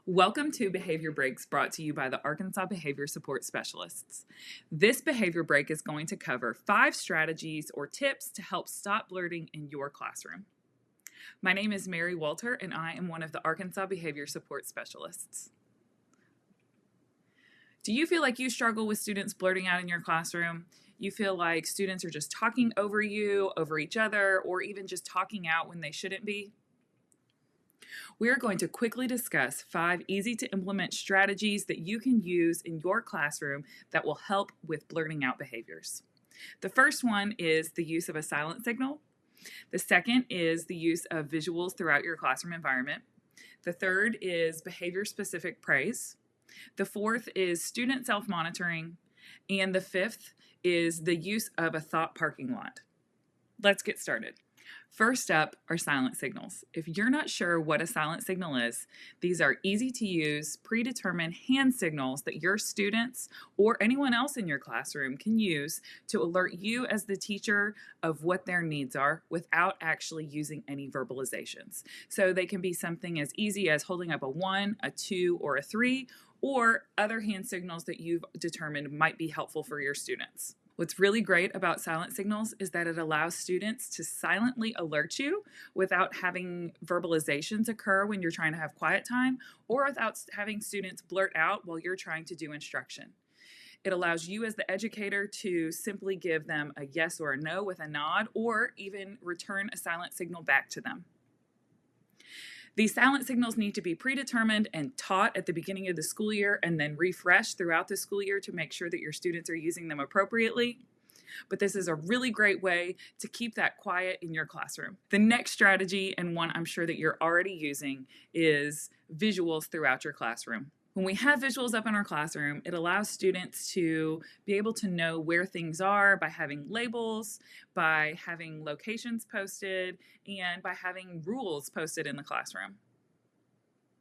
Welcome to Behavior Breaks, brought to you by the Arkansas Behavior Support Specialists. This behavior break is going to cover 5 strategies or tips to help stop blurting in your classroom. My name is Mary Walter, and I am one of the Arkansas Behavior Support Specialists. Do you feel like you struggle with students blurting out in your classroom? You feel like students are just talking over you, over each other, or even just talking out when they shouldn't be? We are going to quickly discuss 5 easy to implement strategies that you can use in your classroom that will help with blurting out behaviors. The first one is the use of a silent signal. The second is the use of visuals throughout your classroom environment. The third is behavior-specific praise. The fourth is student self-monitoring. And the fifth is the use of a thought parking lot. Let's get started. First up are silent signals. If you're not sure what a silent signal is, these are easy to use, predetermined hand signals that your students or anyone else in your classroom can use to alert you as the teacher of what their needs are without actually using any verbalizations. So they can be something as easy as holding up a 1, a 2, or a 3, or other hand signals that you've determined might be helpful for your students. What's really great about silent signals is that it allows students to silently alert you without having verbalizations occur when you're trying to have quiet time or without having students blurt out while you're trying to do instruction. It allows you as the educator to simply give them a yes or a no with a nod or even return a silent signal back to them. These silent signals need to be predetermined and taught at the beginning of the school year and then refreshed throughout the school year to make sure that your students are using them appropriately. But this is a really great way to keep that quiet in your classroom. The next strategy, and one I'm sure that you're already using, is visuals throughout your classroom. When we have visuals up in our classroom, it allows students to be able to know where things are by having labels, by having locations posted, and by having rules posted in the classroom.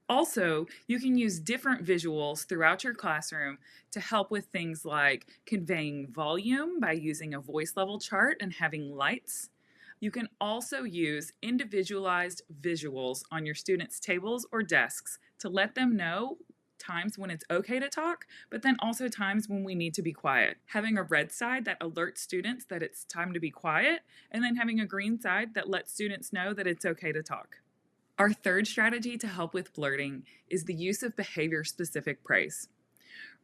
Also, you can use different visuals throughout your classroom to help with things like conveying volume by using a voice level chart and having lights. You can also use individualized visuals on your students' tables or desks to let them know times when it's okay to talk, but then also times when we need to be quiet. Having a red side that alerts students that it's time to be quiet, and then having a green side that lets students know that it's okay to talk. Our third strategy to help with blurting is the use of behavior-specific praise.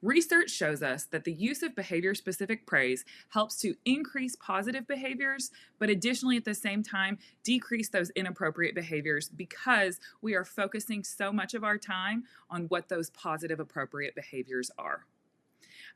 Research shows us that the use of behavior-specific praise helps to increase positive behaviors, but additionally at the same time decrease those inappropriate behaviors because we are focusing so much of our time on what those positive appropriate behaviors are.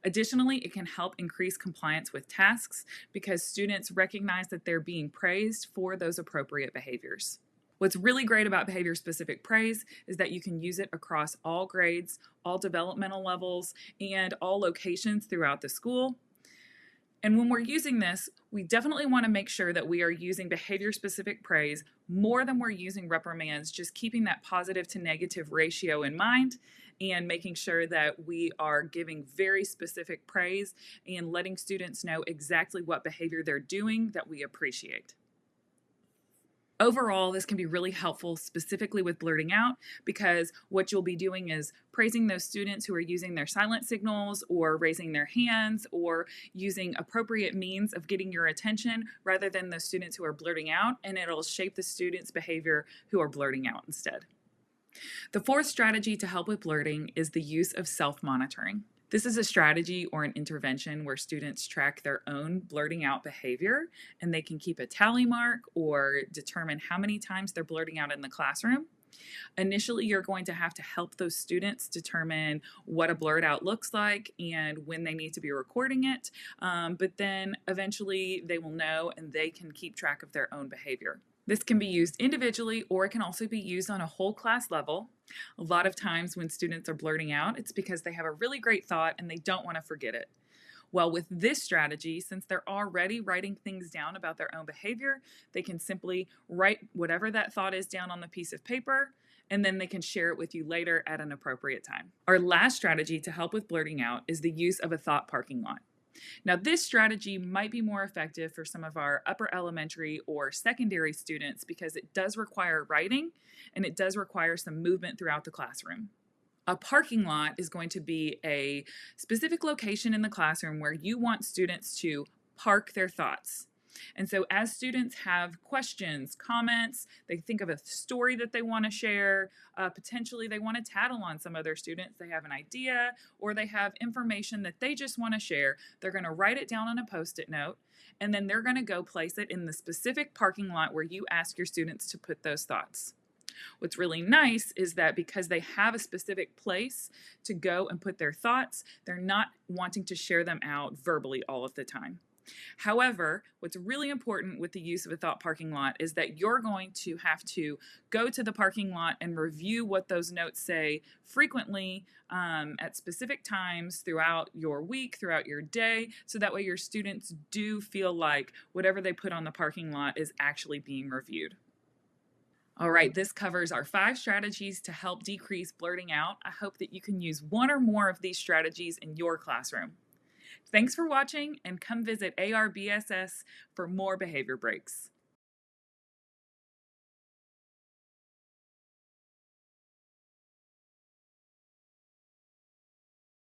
Additionally, it can help increase compliance with tasks because students recognize that they're being praised for those appropriate behaviors. What's really great about behavior-specific praise is that you can use it across all grades, all developmental levels, and all locations throughout the school. And when we're using this, we definitely want to make sure that we are using behavior-specific praise more than we're using reprimands, just keeping that positive to negative ratio in mind and making sure that we are giving very specific praise and letting students know exactly what behavior they're doing that we appreciate. Overall, this can be really helpful specifically with blurting out because what you'll be doing is praising those students who are using their silent signals or raising their hands or using appropriate means of getting your attention rather than the students who are blurting out, and it'll shape the students' behavior who are blurting out instead. The fourth strategy to help with blurting is the use of self-monitoring. This is a strategy or an intervention where students track their own blurting out behavior and they can keep a tally mark or determine how many times they're blurting out in the classroom. Initially, you're going to have to help those students determine what a blurt out looks like and when they need to be recording it, but then eventually they will know and they can keep track of their own behavior. This can be used individually or it can also be used on a whole class level. A lot of times when students are blurting out, it's because they have a really great thought and they don't want to forget it. Well, with this strategy, since they're already writing things down about their own behavior, they can simply write whatever that thought is down on the piece of paper, and then they can share it with you later at an appropriate time. Our last strategy to help with blurting out is the use of a thought parking lot. Now, this strategy might be more effective for some of our upper elementary or secondary students because it does require writing and it does require some movement throughout the classroom. A parking lot is going to be a specific location in the classroom where you want students to park their thoughts. And so as students have questions, comments, they think of a story that they want to share, potentially they want to tattle on some other students, they have an idea, or they have information that they just want to share, they're going to write it down on a Post-it note, and then they're going to go place it in the specific parking lot where you ask your students to put those thoughts. What's really nice is that because they have a specific place to go and put their thoughts, they're not wanting to share them out verbally all of the time. However, what's really important with the use of a thought parking lot is that you're going to have to go to the parking lot and review what those notes say frequently at specific times throughout your week, throughout your day, so that way your students do feel like whatever they put on the parking lot is actually being reviewed. All right, this covers our 5 strategies to help decrease blurting out. I hope that you can use one or more of these strategies in your classroom. Thanks for watching, and come visit ARBSS for more behavior breaks.